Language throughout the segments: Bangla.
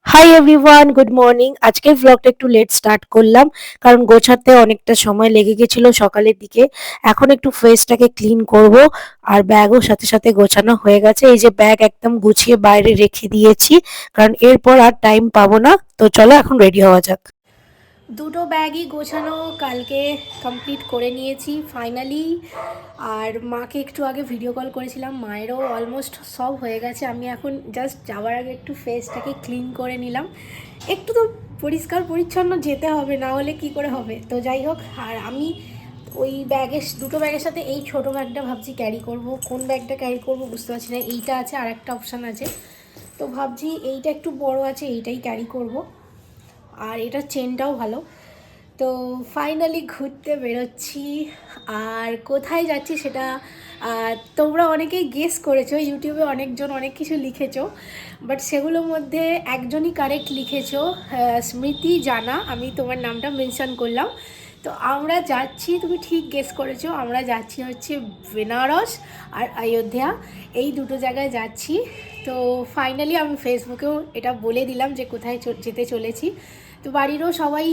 Hi everyone, good morning. আজকের ভ্লগটা একটু লেট স্টার্ট করলাম কারণ গোছাতে অনেকটা সময় লেগে গেছিল সকালের দিকে। এখন একটু ফেসটাকে ক্লিন করব আর ব্যাগও সাথে সাথে গোছানো হয়ে গেছে। এই যে ব্যাগ একদম গুছিয়ে বাইরে রেখে দিয়েছি কারণ এরপর আর টাইম পাবো না। তো চলো এখন রেডি হওয়া যাক। দুটো ব্যাগই গোছানো কালকে কমপ্লিট করে নিয়েছি ফাইনালি। আর মাকে একটু আগে ভিডিও কল করেছিলাম, মায়েরও অলমোস্ট সব হয়ে গেছে। আমি এখন জাস্ট যাওয়ার আগে একটু ফেসটাকে ক্লিন করে নিলাম। একটু তো পরিষ্কার পরিচ্ছন্ন যেতে হবে, না হলে কি করে হবে। তো যাই হোক, আর আমি ওই দুটো ব্যাগের সাথে এই ছোটো ব্যাগটা ভাবছি ক্যারি করব। কোন ব্যাগটা ক্যারি করব বুঝতে পারছি না। এইটা আছে, আর একটা অপশান আছে, তো ভাবছি এইটা একটু বড় আছে, এইটাই ক্যারি করব। আর এটার চেনটাও ভালো। তো ফাইনালি ঘুরতে বেরোচ্ছি। আর কোথায় যাচ্ছি সেটা তোমরা অনেকেই গেস করেছো, ইউটিউবে অনেকজন অনেক কিছু লিখেছো, বাট সেগুলোর মধ্যে একজনই কারেক্ট লিখেছো, স্মৃতি জানা। আমি তোমার নামটা মেনশন করলাম। তো আমরা যাচ্ছি, তুমি ঠিক গেস করেছো, আমরা যাচ্ছি হচ্ছে বেনারস আর অযোধ্যা, এই দুটো জায়গায় যাচ্ছি। তো ফাইনালি আমি ফেসবুকেও এটা বলে দিলাম যে কোথায় যেতে চলেছি। তো বাড়িরও সবাই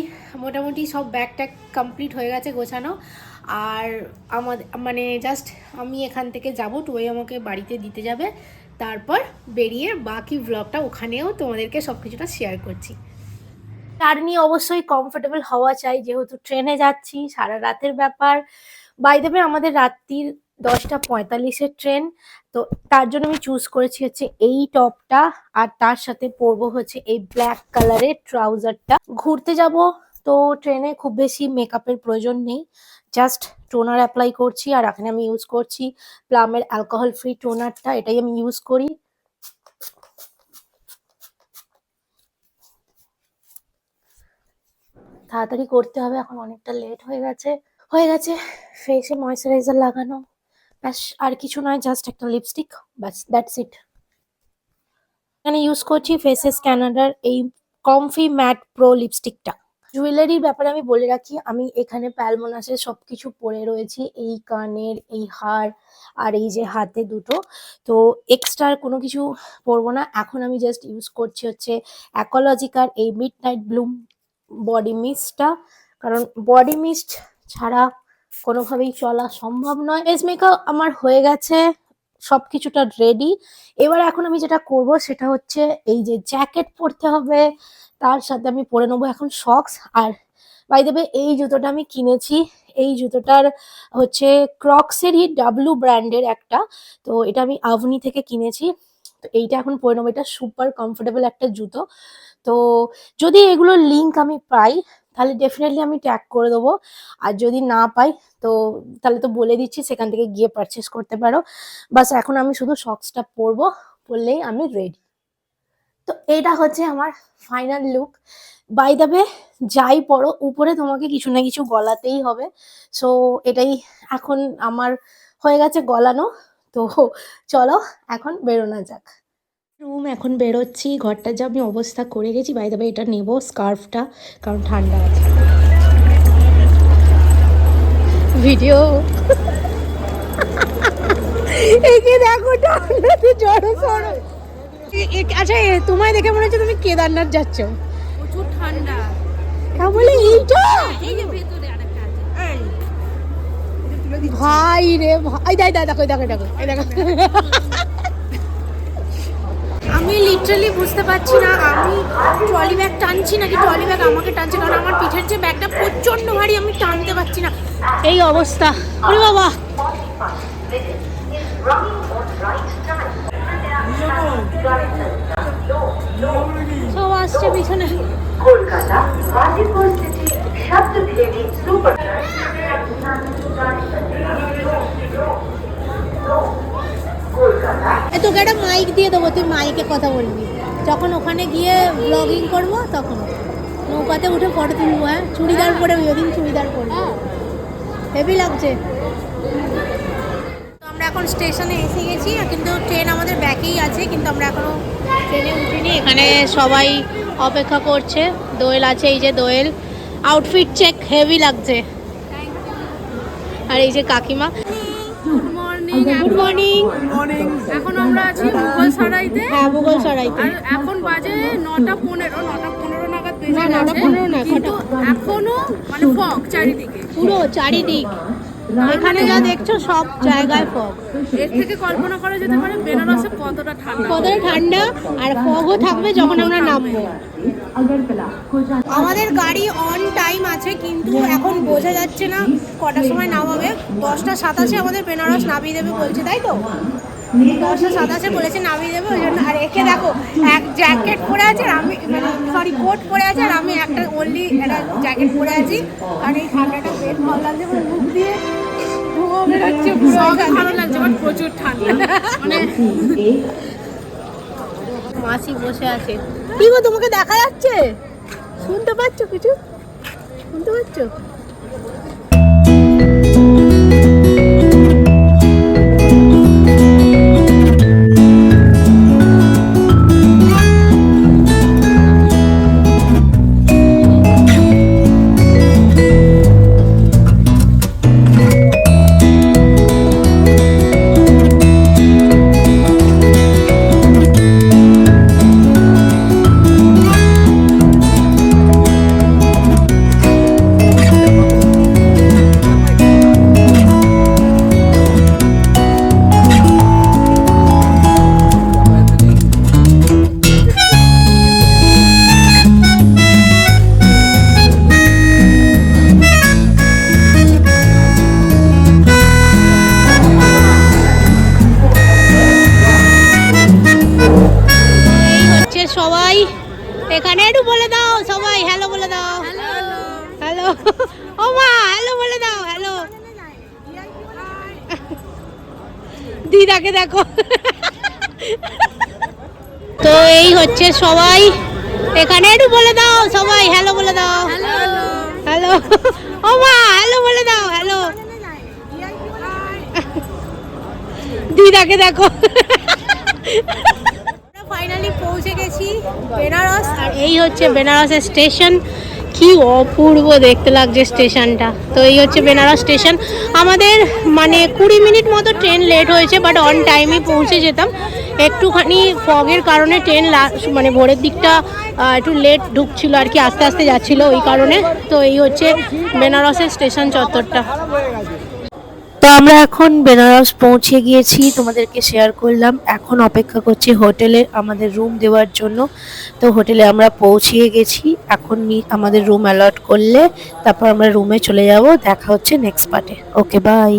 মোটামুটি সব ব্যাগ ট্যাগ কমপ্লিট হয়ে গেছে গোছানো। আর আমাদের মানে জাস্ট আমি এখান থেকে যাব, টুয়ে আমাকে বাড়িতে দিতে যাবে, তারপর বেরিয়ে বাকি ব্লগটা ওখানেও তোমাদেরকে সব কিছুটা শেয়ার করছি। জার্নি অবশ্যই কমফোর্টেবল হওয়া চাই, যেহেতু ট্রেনে যাচ্ছি, সারা রাতের ব্যাপার। বাই দ্য ওয়ে আমাদের রাত্রির 10:45-এর ট্রেন। তো তার জন্য আমি চুজ করেছি হচ্ছে এই টপটা, আর তার সাথে পরবো হচ্ছে এই ব্ল্যাক কালারের ট্রাউজারটা। ঘুরতে যাব, তো ট্রেনে খুব বেশি মেকআপের প্রয়োজন নেই, জাস্ট টোনার অ্যাপ্লাই করছি। আর এখানে আমি ইউজ করছি প্লামের অ্যালকোহল ফ্রি টোনারটা, এটাই আমি ইউজ করি। তাড়াতাড়ি করতে হবে, এখন অনেকটা লেট হয়ে গেছে। ফেসে ময়শ্চারাইজার লাগানো, ব্যাস আর কিছু নয়, জাস্ট একটা লিপস্টিক, ব্যাস দ্যাটস ইট। এখানে ইউজ করছি ফেসেস ক্যানাডার এই কমফি ম্যাট প্রো লিপস্টিকটা। জুয়েলারির ব্যাপারে আমি বলে রাখি, আমি এখানে প্যালমোনাসের সবকিছু পরে রয়েছি, এই কানের এই হার আর এই যে হাতে দুটো। তো এক্সট্রা কোনো কিছু পরবো না। এখন আমি জাস্ট ইউজ করছি হচ্ছে অ্যাকোলজিকার এই মিড নাইট ব্লুম বডি মিস্টটা, কারণ বডি মিস্ট ছাড়া কোনোভাবেই চলা সম্ভব নয়। ফেস মেকআপ আমার হয়ে গেছে, সব কিছুটা রেডি। এবার এখন আমি যেটা করব সেটা হচ্ছে এই যে জ্যাকেট পরতে হবে, তার সাথে আমি পরে নেবো এখন সক্স। আর বাই দ্য ওয়ে এই জুতোটা আমি কিনেছি, এই জুতোটার হচ্ছে ক্রক্সেরই ডাব্লু ব্র্যান্ডের একটা। তো এটা আমি আভনি থেকে কিনেছি। তো এইটা এখন পরে নেবো, এটা সুপার কমফোর্টেবল একটা জুতো। তো যদি এগুলোর লিঙ্ক আমি পাই তাহলে ডেফিনেটলি আমি ট্যাগ করে দেবো, আর যদি না পাই তো তাহলে তো বলে দিচ্ছি, সেখান থেকে গিয়ে পারচেস করতে পারো। বাস এখন আমি শুধু সক্সটা পরবো, পরলেই আমি রেডি। তো এটা হচ্ছে আমার final look. By the way, যাই পরো উপরে তোমাকে কিছু না কিছু গলাতেই হবে। সো এটাই এখন আমার হয়ে গেছে গলানো। তো চলো এখন বেরোনো যাক। রুম এখন বেরোচ্ছি, ঘরটা যা আমি অবস্থা করে গেছি। বাই দ্য ওয়ে এটা নেবো স্কার্ফটা, কারণ ঠান্ডা আছে। ভিডিও একে দেখো, ঠান্ডাতে জড়ো সড়ো। আচ্ছা, তোমায় দেখে মনে হচ্ছে তুমি কেদারনাথ যাচ্ছ। প্রচুর ঠান্ডা। তাহলে এইটা এই যে ভেতরে আরেকটা আছে। ভাই রে ভাই, দেখো দেখো দেখো এই দেখো। আমি লিটারালি বুঝতে পারছি না আমি ট্রলি ব্যাগ টানছি নাকি ট্রলি ব্যাগ আমাকে টানছে, কারণ আমার পিঠের যে ব্যাগটা প্রচন্ড ভারী, আমি টানতে পারছি না, এই অবস্থা। ওরে বাবা, সব আসছে পিছনে। কলকাতা গাজীপুর সিটি শব্দভেদী সুপার। তোকে একটা মাইক দিয়ে দেবো, তুই মাইকে কথা বলবি যখন ওখানে গিয়ে ব্লগিং করবো, তখন নৌকাতে উঠে ফটো তুলবো। হ্যাঁ, চুড়িদার পরে ওই দিন চুড়িদার পরবো, হেভি লাগছে। তো আমরা এখন স্টেশনে এসে গেছি, কিন্তু ট্রেন আমাদের ব্যাকেই আছে, কিন্তু আমরা এখনো ট্রেনে উঠিনি। এখানে সবাই অপেক্ষা করছে। দোয়েল আছে, এই যে দোয়েল, আউটফিট চেক, হেভি লাগছে। আর এই যে কাকিমা, গুড মর্নিং মর্নিং। এখন আমরা আছি মুঘল সরাইতে। হ্যাঁ মুঘল সরাইতে। আর এখন বাজে 9:15 নাগাদ বেজে না, গেছে। 9:15 না, কিন্তু এখনো মানে ফগ চারিদিকে। পুরো চারিদিক এখানে যা দেখছো সব জায়গায় ফগ। এর থেকে কল্পনা করা যেতে পারে বেনারসে কতটা ঠান্ডা। কতটা ঠান্ডা আর ফগও থাকবে যখন আমরা নামবো। আমাদের গাড়ি অন টাইম আছে কিন্তু এখন বোঝা যাচ্ছে না কটার সময় নামাবে। 10:27 আমাদের বেনারস নামিয়ে দেবে বলছে, তাই তো? 10:27 বলেছে নামিয়ে দেবে, ওই জন্য। আর একে দেখো, এক জ্যাকেট পরে আছে আর আমি সরি কোট পরে আছে আর আমি একটা ওনলি একটা জ্যাকেট পরে আছি। আর এই ঠান্ডাটা বেশ ভালো লাগছে, পুরো মুখ দিয়ে ধোঁয়া বেরোচ্ছে পুরো। ফগে ভালো লাগছে বাট প্রচুর ঠান্ডা। মানে মাসি বসে আছে। কি গো, তোমাকে দেখা যাচ্ছে? শুনতে পাচ্ছ কিছু? শুনতে পাচ্ছ? সবাই এখানে একটু বলে দাও, সবাই হ্যালো বলে দাও। হ্যালো ও মা, হ্যালো বলে দাও। হ্যালো দিদাকে দেখো। তো এই হচ্ছে সবাই এখানে একটু বলে দাও, সবাই হ্যালো বলে দাও। হ্যালো ও মা, হ্যালো বলে দাও। হ্যালো দিদাকে দেখো। ফাইনালি পৌঁছে গেছি বেনারস। আর এই হচ্ছে বেনারসের স্টেশন। কি অপূর্ব দেখতে লাগছে স্টেশনটা। তো এই হচ্ছে বেনারস স্টেশন। আমাদের মানে 20 মিনিট মতো ট্রেন লেট হয়েছে, বাট অন টাইমে পৌঁছে যেতাম। একটুখানি ফগের কারণে ট্রেন মানে ভোরের দিকটা একটু লেট ঢুকছিল আর কি, আস্তে আস্তে যাচ্ছিলো ওই কারণে। তো এই হচ্ছে বেনারসের স্টেশন চত্বরটা। তো আমরা এখন বেনারস পৌঁছে গিয়েছি, তোমাদেরকে শেয়ার করলাম। এখন অপেক্ষা করছি হোটেলে আমাদের রুম দেওয়ার জন্য। তো হোটেলে আমরা পৌঁছে গেছি। এখন আমাদের রুম অ্যালট করলে তারপর আমরা রুমে চলে যাব। দেখা হচ্ছে নেক্সট পার্টে। ওকে, বাই।